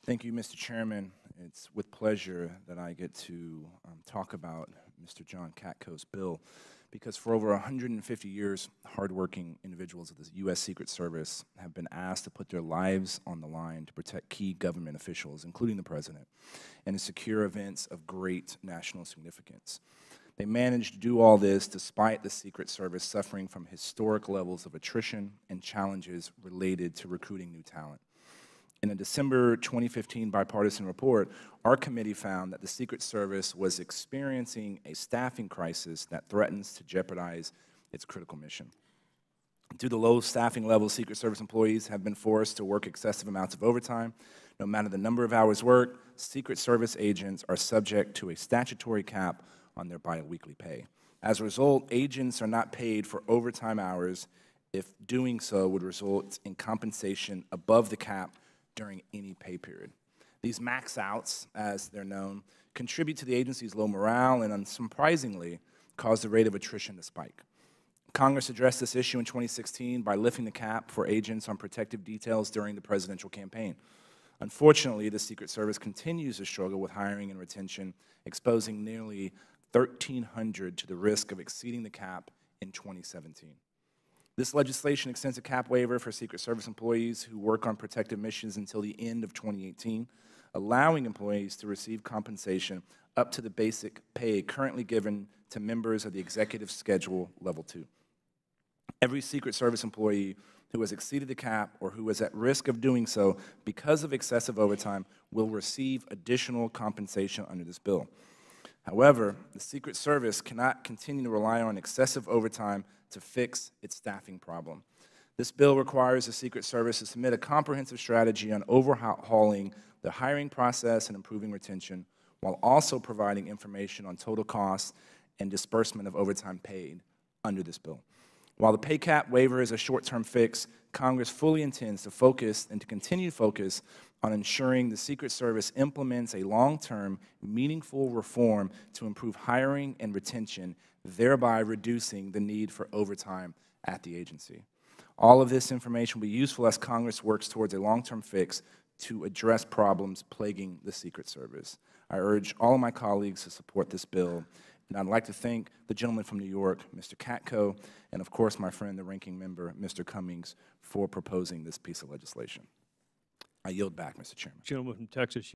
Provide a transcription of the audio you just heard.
Thank you, Mr. Chairman. It's with pleasure that I get to talk about Mr. John Katko's bill, because for over 150 years, hardworking individuals of the U.S. Secret Service have been asked to put their lives on the line to protect key government officials, including the President, and to secure events of great national significance. They managed to do all this despite the Secret Service suffering from historic levels of attrition and challenges related to recruiting new talent. In a December 2015 bipartisan report, our committee found that the Secret Service was experiencing a staffing crisis that threatens to jeopardize its critical mission. Due to low staffing levels, Secret Service employees have been forced to work excessive amounts of overtime. No matter the number of hours worked, Secret Service agents are subject to a statutory cap on their biweekly pay. As a result, agents are not paid for overtime hours if doing so would result in compensation above the cap during any pay period. These max outs, as they're known, contribute to the agency's low morale and, unsurprisingly, cause the rate of attrition to spike. Congress addressed this issue in 2016 by lifting the cap for agents on protective details during the presidential campaign. Unfortunately, the Secret Service continues to struggle with hiring and retention, exposing nearly 1,300 to the risk of exceeding the cap in 2017. This legislation extends a cap waiver for Secret Service employees who work on protective missions until the end of 2018, allowing employees to receive compensation up to the basic pay currently given to members of the Executive Schedule Level 2. Every Secret Service employee who has exceeded the cap or who is at risk of doing so because of excessive overtime will receive additional compensation under this bill. However, the Secret Service cannot continue to rely on excessive overtime to fix its staffing problem. This bill requires the Secret Service to submit a comprehensive strategy on overhauling the hiring process and improving retention, while also providing information on total costs and disbursement of overtime paid under this bill. While the pay cap waiver is a short-term fix, Congress fully intends to focus and to continue to focus on ensuring the Secret Service implements a long-term, meaningful reform to improve hiring and retention, thereby reducing the need for overtime at the agency. All of this information will be useful as Congress works towards a long-term fix to address problems plaguing the Secret Service. I urge all of my colleagues to support this bill, and I'd like to thank the gentleman from New York, Mr. Katko, and of course my friend, the ranking member, Mr. Cummings, for proposing this piece of legislation. I yield back, Mr. Chairman. Gentleman from Texas.